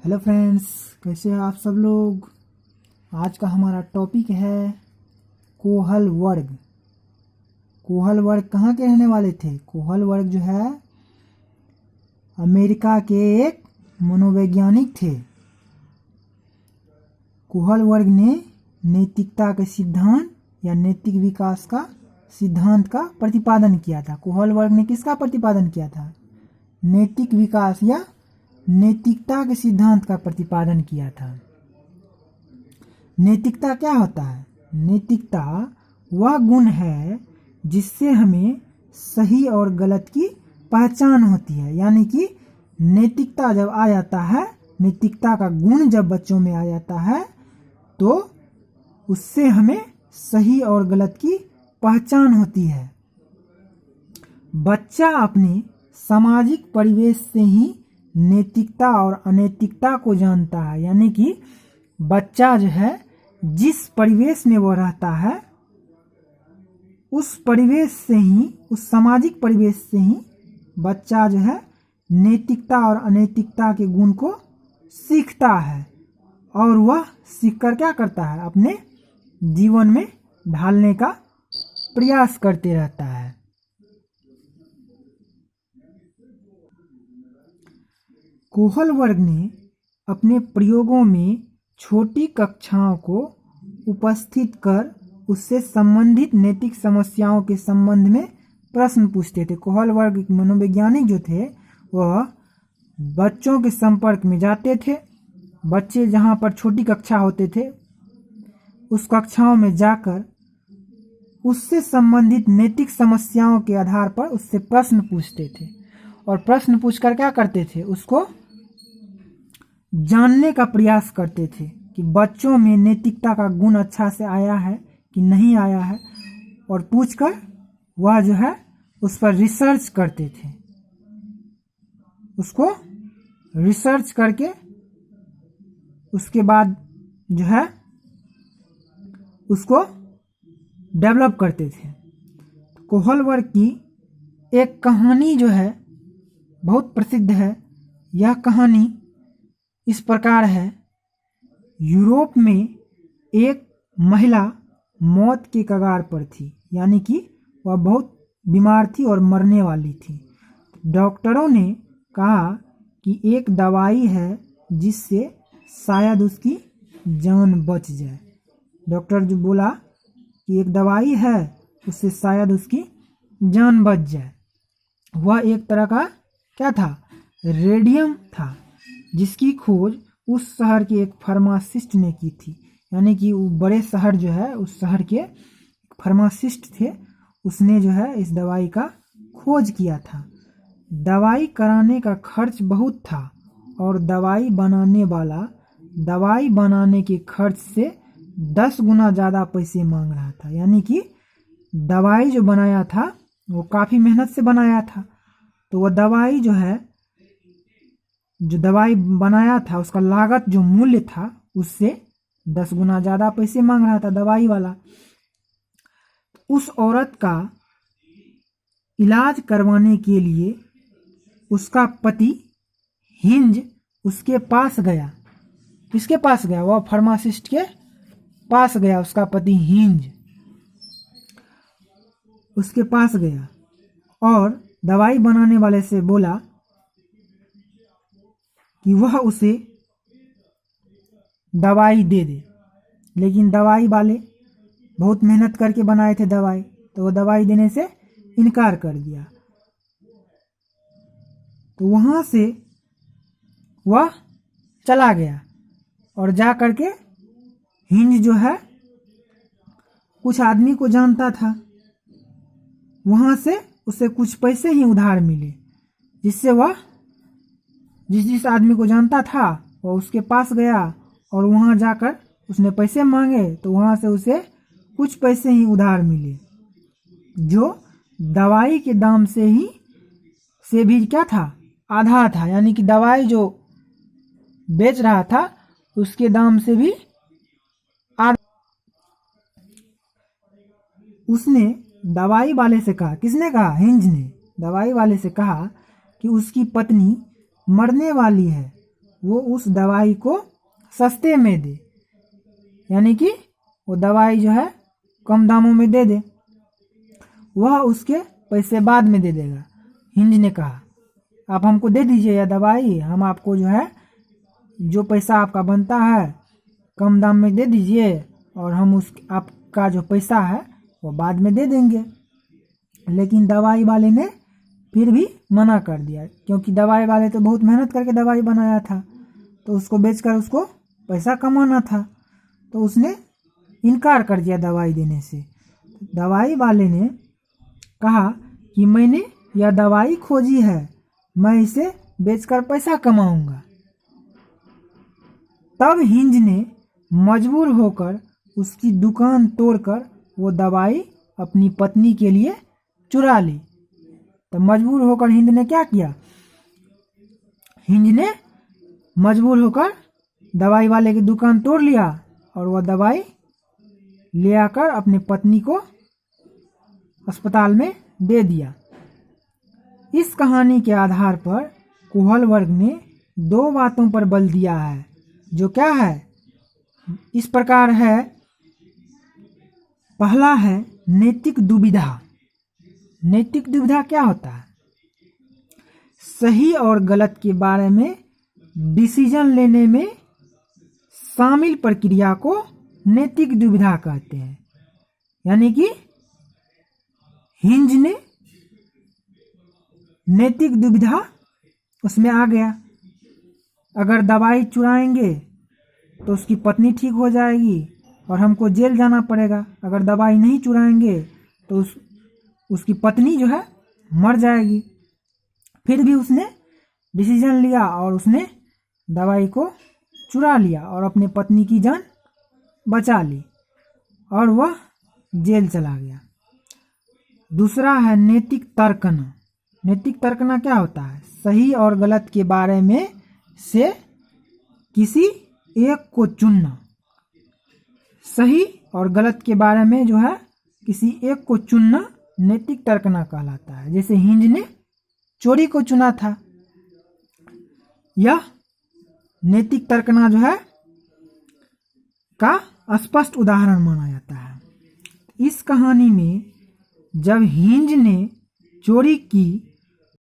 Hello friends, कैसे हैं आप सब लोग। आज का हमारा टॉपिक है कोहल वर्ग। कोहल वर्ग कहाँ के रहने वाले थे। कोहल वर्ग जो है अमेरिका के एक मनोवैज्ञानिक थे। कोहल वर्ग ने नैतिकता के सिद्धांत या नैतिक विकास का सिद्धांत का प्रतिपादन किया था। कोहल वर्ग ने किसका प्रतिपादन किया था? नैतिक विकास या नैतिकता के सिद्धांत का प्रतिपादन किया था। नैतिकता क्या होता है? नैतिकता वह गुण है जिससे हमें सही और गलत की पहचान होती है। यानी कि नैतिकता जब आ जाता है, नैतिकता का गुण जब बच्चों में आ जाता है तो उससे हमें सही और गलत की पहचान होती है। बच्चा अपने सामाजिक परिवेश से ही नैतिकता और अनैतिकता को जानता है। यानी कि बच्चा जो है जिस परिवेश में वो रहता है उस परिवेश से ही, उस सामाजिक परिवेश से ही बच्चा जो है नैतिकता और अनैतिकता के गुण को सीखता है और वह सीखकर क्या करता है? अपने जीवन में ढालने का प्रयास करते रहता है। कोहल वर्ग ने अपने प्रयोगों में छोटी कक्षाओं को उपस्थित कर उससे संबंधित नैतिक समस्याओं के संबंध में प्रश्न पूछते थे। कोहल वर्ग मनोवैज्ञानिक जो थे वह बच्चों के संपर्क में जाते थे। बच्चे जहाँ पर छोटी कक्षा होते थे उस कक्षाओं में जाकर उससे संबंधित नैतिक समस्याओं के आधार पर उससे प्रश्न पूछते थे और प्रश्न पूछकर क्या करते थे? उसको जानने का प्रयास करते थे कि बच्चों में नैतिकता का गुण अच्छा से आया है कि नहीं आया है, और पूछकर वह जो है उस पर रिसर्च करते थे। उसको रिसर्च करके उसके बाद जो है उसको डेवलप करते थे। कोहल वर्ग की एक कहानी जो है बहुत प्रसिद्ध है। यह कहानी इस प्रकार है। यूरोप में एक महिला मौत के कगार पर थी। यानी कि वह बहुत बीमार थी और मरने वाली थी। डॉक्टरों ने कहा कि एक दवाई है जिससे शायद उसकी जान बच जाए। डॉक्टर जो बोला कि एक दवाई है उससे शायद उसकी जान बच जाए। वह एक तरह का क्या था? रेडियम था, जिसकी खोज उस शहर के एक फार्मासिस्ट ने की थी। यानी कि वो बड़े शहर जो है उस शहर के फार्मासिस्ट थे, उसने जो है इस दवाई का खोज किया था। दवाई कराने का खर्च बहुत था और दवाई बनाने वाला दवाई बनाने के खर्च से 10 गुना ज़्यादा पैसे मांग रहा था। यानी कि दवाई जो बनाया था वो काफ़ी मेहनत से बनाया था, तो वह दवाई जो है, जो दवाई बनाया था उसका लागत जो मूल्य था उससे 10 गुना ज़्यादा पैसे मांग रहा था दवाई वाला। उस औरत का इलाज करवाने के लिए उसका पति हिंज उसके पास गया। किसके पास गया? वह फार्मासिस्ट के पास गया। उसका पति हिंज उसके पास गया और दवाई बनाने वाले से बोला कि वह उसे दवाई दे दे। लेकिन दवाई वाले बहुत मेहनत करके बनाए थे दवाई, तो वो दवाई देने से इनकार कर दिया। तो वहाँ से वह चला गया और जा करके हिंज जो है कुछ आदमी को जानता था, वहाँ से उसे कुछ पैसे ही उधार मिले, जिससे वह जिस आदमी को जानता था वह उसके पास गया और वहाँ जाकर उसने पैसे मांगे, तो वहाँ से उसे कुछ पैसे ही उधार मिले, जो दवाई के दाम से भी क्या था? आधा था। यानी कि दवाई जो बेच रहा था उसके दाम से भी आधा। उसने दवाई वाले से कहा, किसने कहा? हिंज ने दवाई वाले से कहा कि उसकी पत्नी मरने वाली है वो उस दवाई को सस्ते में दे, यानी कि वो दवाई जो है कम दामों में दे दे, वह उसके पैसे बाद में दे देगा। हिंज ने कहा आप हमको दे दीजिए यह दवाई, हम आपको जो है जो पैसा आपका बनता है कम दाम में दे दीजिए और हम उस आपका जो पैसा है वो बाद में दे देंगे। लेकिन दवाई वाले ने फिर भी मना कर दिया, क्योंकि दवाई वाले तो बहुत मेहनत करके दवाई बनाया था, तो उसको बेचकर उसको पैसा कमाना था, तो उसने इनकार कर दिया दवाई देने से। दवाई वाले ने कहा कि मैंने यह दवाई खोजी है, मैं इसे बेचकर पैसा कमाऊंगा। तब हिंज ने मजबूर होकर उसकी दुकान तोड़कर वो दवाई अपनी पत्नी के लिए चुरा ली। तो मजबूर होकर हिंद ने क्या किया, हिंज ने मजबूर होकर दवाई वाले की दुकान तोड़ लिया और वह दवाई ले आकर अपनी पत्नी को अस्पताल में दे दिया। इस कहानी के आधार पर कोहल वर्ग ने 2 बातों पर बल दिया है, जो क्या है, इस प्रकार है। पहला है नैतिक दुविधा। नैतिक दुविधा क्या होता है, सही और गलत के बारे में डिसीजन लेने में शामिल प्रक्रिया को नैतिक दुविधा कहते हैं। यानी कि हिंज ने नैतिक दुविधा उसमें आ गया, अगर दवाई चुराएंगे तो उसकी पत्नी ठीक हो जाएगी और हमको जेल जाना पड़ेगा, अगर दवाई नहीं चुराएंगे तो उसकी पत्नी जो है मर जाएगी। फिर भी उसने डिसीजन लिया और उसने दवाई को चुरा लिया और अपने पत्नी की जान बचा ली और वह जेल चला गया। दूसरा है नैतिक तर्कना। नैतिक तर्कना क्या होता है, सही और गलत के बारे में से किसी एक को चुनना। सही और गलत के बारे में जो है किसी एक को चुनना नैतिक तर्कना कहलाता है। जैसे हिंज ने चोरी को चुना था, यह नैतिक तर्कना जो है का स्पष्ट उदाहरण माना जाता है। इस कहानी में जब हिंज ने चोरी की